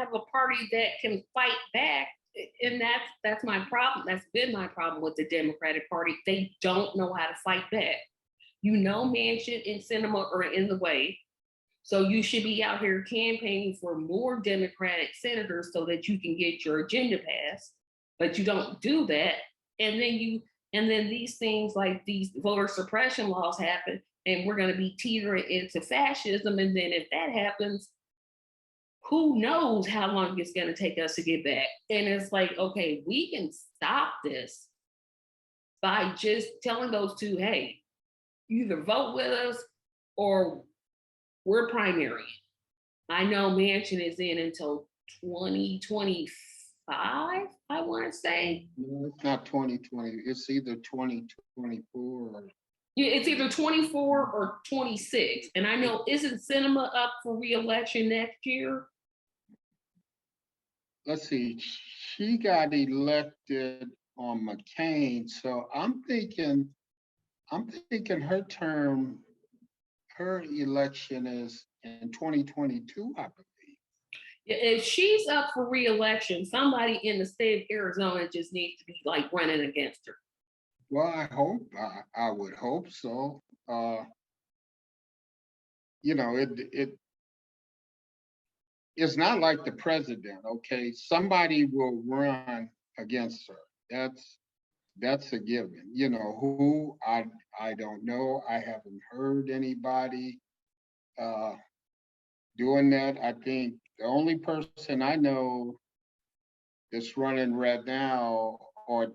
have a party that can fight back. And that's my problem. That's been my problem with the Democratic Party. They don't know how to fight back. You know, Manchin and Sinema are in the way. So you should be out here campaigning for more Democratic senators so that you can get your agenda passed. But you don't do that. And then these things like these voter suppression laws happen, and we're going to be teetering into fascism. And then if that happens, who knows how long it's going to take us to get back? And it's like, okay, we can stop this by just telling those two, hey, you either vote with us or we're primary. I know Manchin is in until 2025, I want to say. No, it's not 2020. It's either 2024 or. Yeah, it's either 24 or 26. And I know, isn't Sinema up for re-election next year? Let's see, she got elected on McCain, so I'm thinking her election is in 2022, I believe. If she's up for re-election, somebody in the state of Arizona just needs to be like running against her. Well, I would hope so. You know, it's not like the president, okay? Somebody will run against her. That's a given. You know, who, I don't know. I haven't heard anybody doing that. I think the only person I know that's running right now or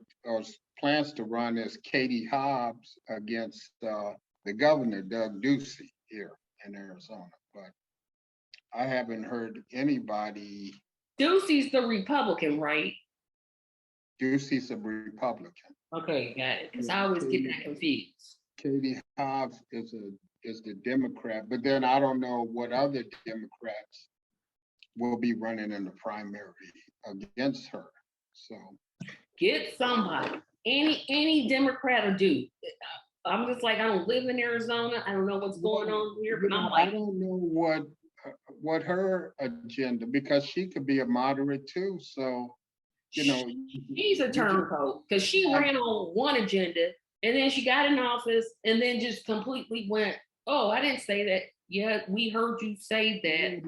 plans to run is Katie Hobbs against the governor, Doug Ducey, here in Arizona. But I haven't heard anybody. Ducey's the Republican, right? Ducey's a Republican. Okay, got it. Because I always get that confused. Katie Hobbs is the Democrat, but then I don't know what other Democrats will be running in the primary against her. So get somebody, any Democrat or do. I'm just like, I don't live in Arizona. I don't know what's going on here, but I'm like, I don't know what her agenda, because she could be a moderate too. So, you know, she's a turncoat because she ran on one agenda and then she got in office and then just completely went, oh, I didn't say that. Yeah, we heard you say that.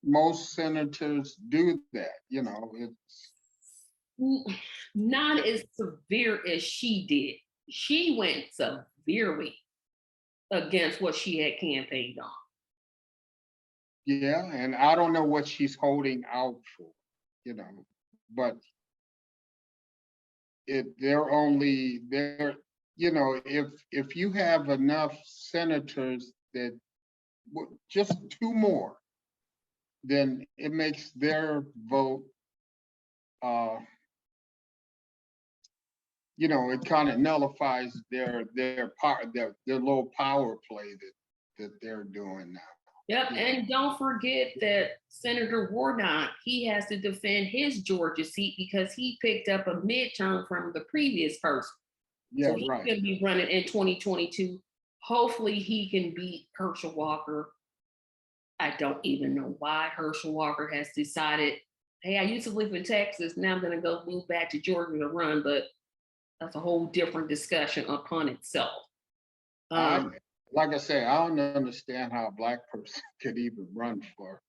Most senators do that, you know. It's not as severe as she did. She went severely against what she had campaigned on. Yeah, and I don't know what she's holding out for, you know, but they're, you know, if you have enough senators that just two more, then it makes their vote, you know, it kind of nullifies their little power play that they're doing now. Yep, and don't forget that Senator Warnock, he has to defend his Georgia seat because he picked up a midterm from the previous person. Yeah, so he's right. going to be running in 2022. Hopefully he can beat Herschel Walker. I don't even know why Herschel Walker has decided, hey, I used to live in Texas, now I'm going to go move back to Georgia to run, but that's a whole different discussion upon itself. Like I say, I don't understand how a Black person could even run for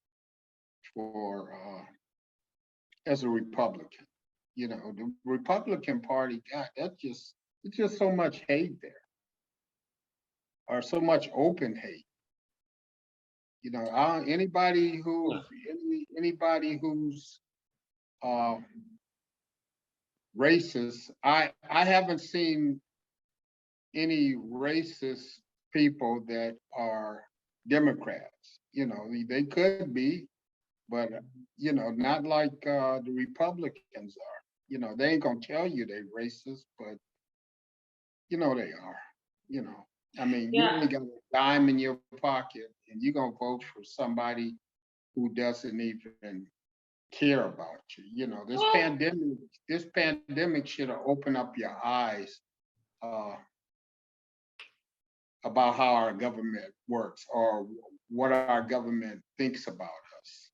as a Republican. You know, the Republican Party, God, it's just so much hate there, or so much open hate. You know, anybody who's racist, I haven't seen any racist people that are Democrats. You know, they could be, but you know, not like the Republicans are. You know, they ain't gonna tell you they racist, but you know they are. You know, I mean, you only got a dime in your pocket, and you're gonna vote for somebody who doesn't even care about you. You know, this pandemic should have opened up your eyes about how our government works or what our government thinks about us.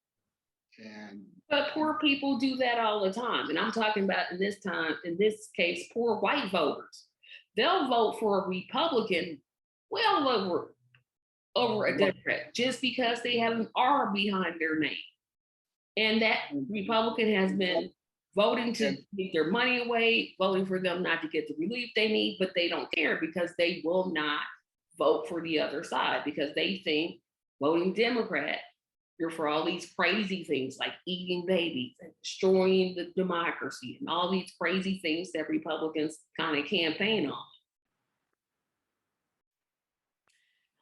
And But poor people do that all the time. And I'm talking about in this case, poor white voters. They'll vote for a Republican well over a Democrat just because they have an R behind their name. And that Republican has been voting to take their money away, voting for them not to get the relief they need, but they don't care because they will not vote for the other side because they think voting Democrat, you're for all these crazy things like eating babies and destroying the democracy and all these crazy things that Republicans kind of campaign on.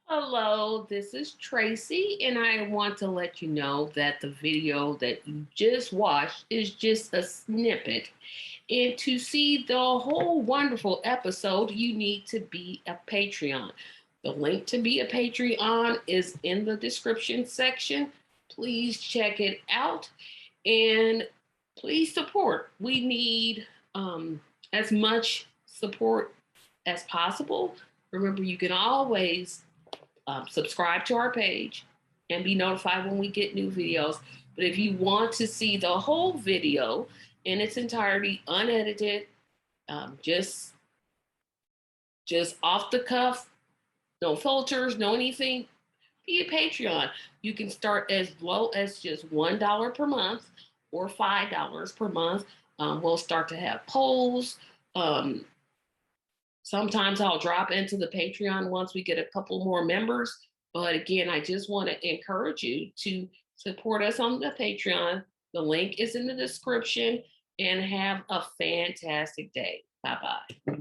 Hello, this is Tracy, and I want to let you know that the video that you just watched is just a snippet. And to see the whole wonderful episode, you need to be a Patreon. The link to be a Patreon is in the description section. Please check it out and please support. We need as much support as possible. Remember, you can always subscribe to our page and be notified when we get new videos. But if you want to see the whole video in its entirety, unedited, just off the cuff, no filters, no anything, be a Patreon. You can start as low as just $1 per month or $5 per month. We'll start to have polls. Sometimes I'll drop into the Patreon once we get a couple more members. But again, I just want to encourage you to support us on the Patreon. The link is in the description and have a fantastic day. Bye-bye.